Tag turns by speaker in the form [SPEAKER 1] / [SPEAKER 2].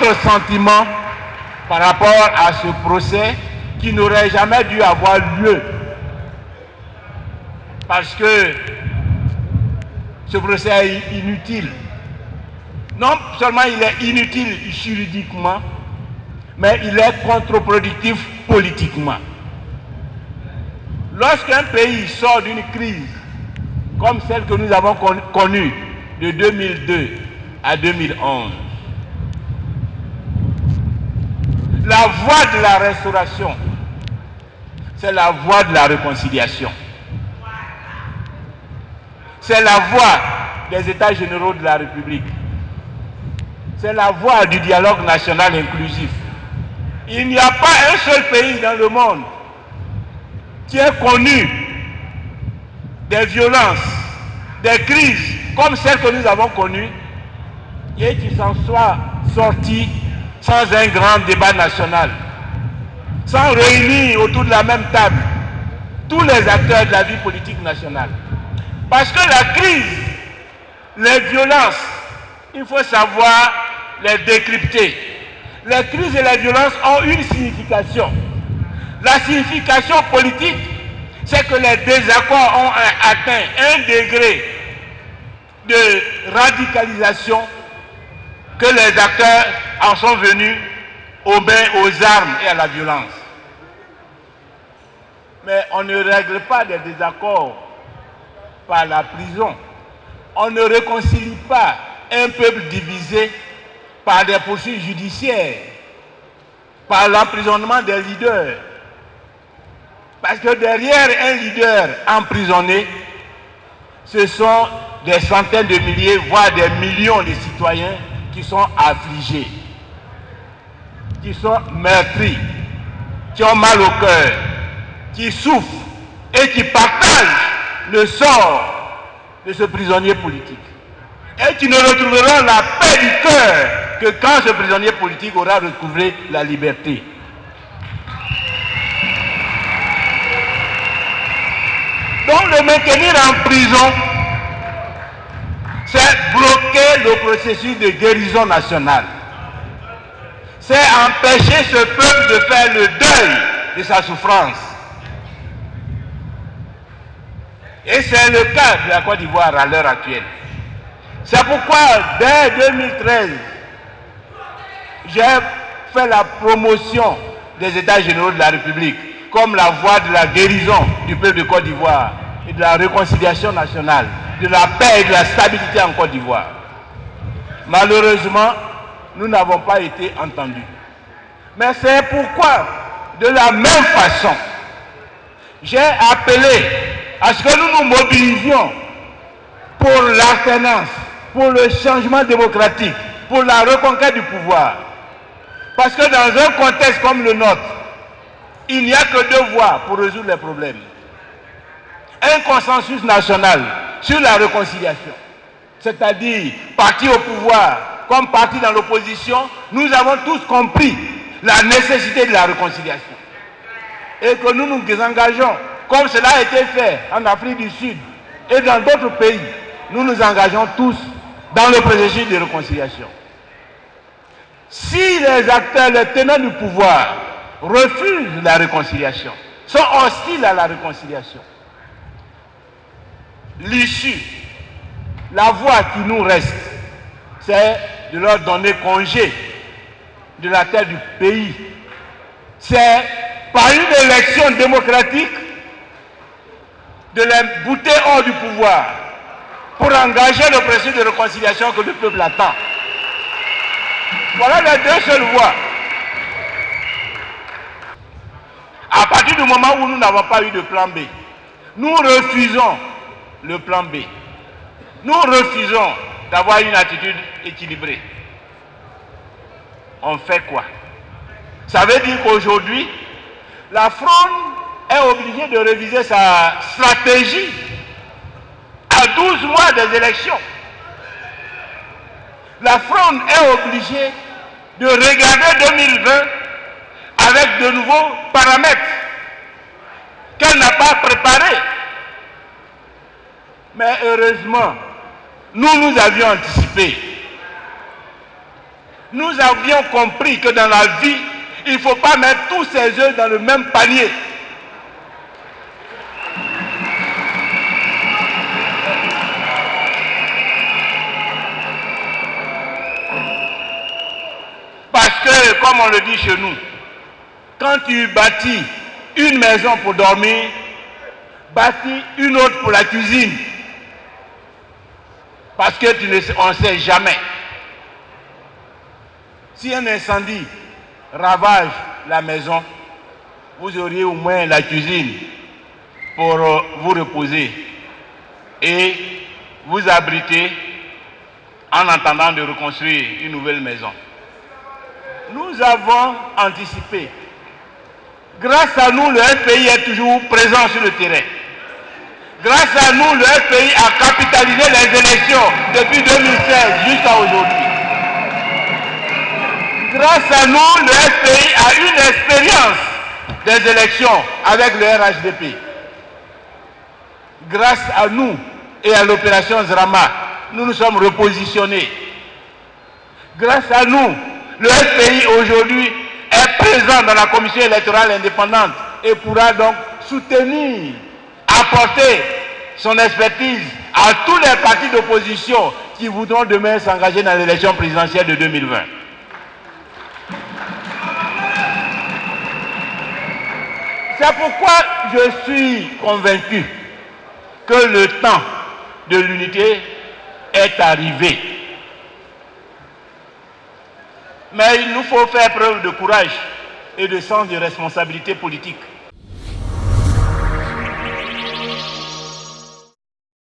[SPEAKER 1] notre sentiment par rapport à ce procès qui n'aurait jamais dû avoir lieu. Parce que ce procès est inutile. Non seulement il est inutile juridiquement, mais il est contre-productif politiquement. Lorsqu'un pays sort d'une crise comme celle que nous avons connue de 2002 à 2011, la voie de la restauration, c'est la voie de la réconciliation. C'est la voie des États généraux de la République. C'est la voie du dialogue national inclusif. Il n'y a pas un seul pays dans le monde qui ait connu des violences, des crises comme celles que nous avons connues et qui s'en soit sorti sans un grand débat national, sans réunir autour de la même table tous les acteurs de la vie politique nationale. Parce que la crise, les violences, il faut savoir les décrypter. Les crises et les violences ont une signification. La signification politique, c'est que les désaccords ont atteint un degré de radicalisation que les acteurs en sont venus aux mains, aux armes et à la violence. Mais on ne règle pas des désaccords par la prison. On ne réconcilie pas un peuple divisé par des poursuites judiciaires, par l'emprisonnement des leaders. Parce que derrière un leader emprisonné, ce sont des centaines de milliers, voire des millions de citoyens qui sont affligés, qui sont meurtris, qui ont mal au cœur, qui souffrent et qui partagent le sort de ce prisonnier politique. Et qui ne retrouveront la paix du cœur que quand ce prisonnier politique aura recouvré la liberté. Donc le maintenir en prison, c'est bloquer le processus de guérison nationale. C'est empêcher ce peuple de faire le deuil de sa souffrance. Et c'est le cas de la Côte d'Ivoire à l'heure actuelle. C'est pourquoi, dès 2013, j'ai fait la promotion des États généraux de la République comme la voie de la guérison du peuple de Côte d'Ivoire et de la réconciliation nationale, de la paix et de la stabilité en Côte d'Ivoire. Malheureusement, nous n'avons pas été entendus. Mais c'est pourquoi, de la même façon, j'ai appelé à ce que nous nous mobilisions pour l'alternance, pour le changement démocratique, pour la reconquête du pouvoir. Parce que dans un contexte comme le nôtre, il n'y a que deux voies pour résoudre les problèmes. Un consensus national sur la réconciliation, c'est-à-dire parti au pouvoir comme parti dans l'opposition, nous avons tous compris la nécessité de la réconciliation. Et que nous nous engageons, comme cela a été fait en Afrique du Sud et dans d'autres pays, nous nous engageons tous dans le processus de réconciliation. Si les acteurs, les tenants du pouvoir refusent la réconciliation, sont hostiles à la réconciliation, l'issue, la voie qui nous reste, c'est de leur donner congé de la tête du pays. C'est par une élection démocratique de les bouter hors du pouvoir pour engager le processus de réconciliation que le peuple attend. Voilà les deux seules voies. À partir du moment où nous n'avons pas eu de plan B, nous refusons le plan B. Nous refusons d'avoir une attitude équilibrée. On fait quoi? Ça veut dire qu'aujourd'hui, la Fronde est obligée de réviser sa stratégie à 12 mois des élections. La Fronde est obligée de regarder 2020 avec de nouveaux paramètres qu'elle n'a pas préparés. Mais heureusement, nous avions anticipé. Nous avions compris que dans la vie, il ne faut pas mettre tous ses œufs dans le même panier. Parce que, comme on le dit chez nous, quand tu bâtis une maison pour dormir, bâtis une autre pour la cuisine. Parce que on ne sait jamais. Si un incendie ravage la maison, vous auriez au moins la cuisine pour vous reposer et vous abriter en attendant de reconstruire une nouvelle maison. Nous avons anticipé. Grâce à nous, le FPI est toujours présent sur le terrain. Grâce à nous, le FPI a capitalisé les élections depuis 2016 jusqu'à aujourd'hui. Grâce à nous, le FPI a une expérience des élections avec le RHDP. Grâce à nous et à l'opération Zrama, nous nous sommes repositionnés. Grâce à nous, le FPI aujourd'hui est présent dans la commission électorale indépendante et pourra donc soutenir, apporter son expertise à tous les partis d'opposition qui voudront demain s'engager dans l'élection présidentielle de 2020. C'est pourquoi je suis convaincu que le temps de l'unité est arrivé. Mais il nous faut faire preuve de courage et de sens de responsabilité politique.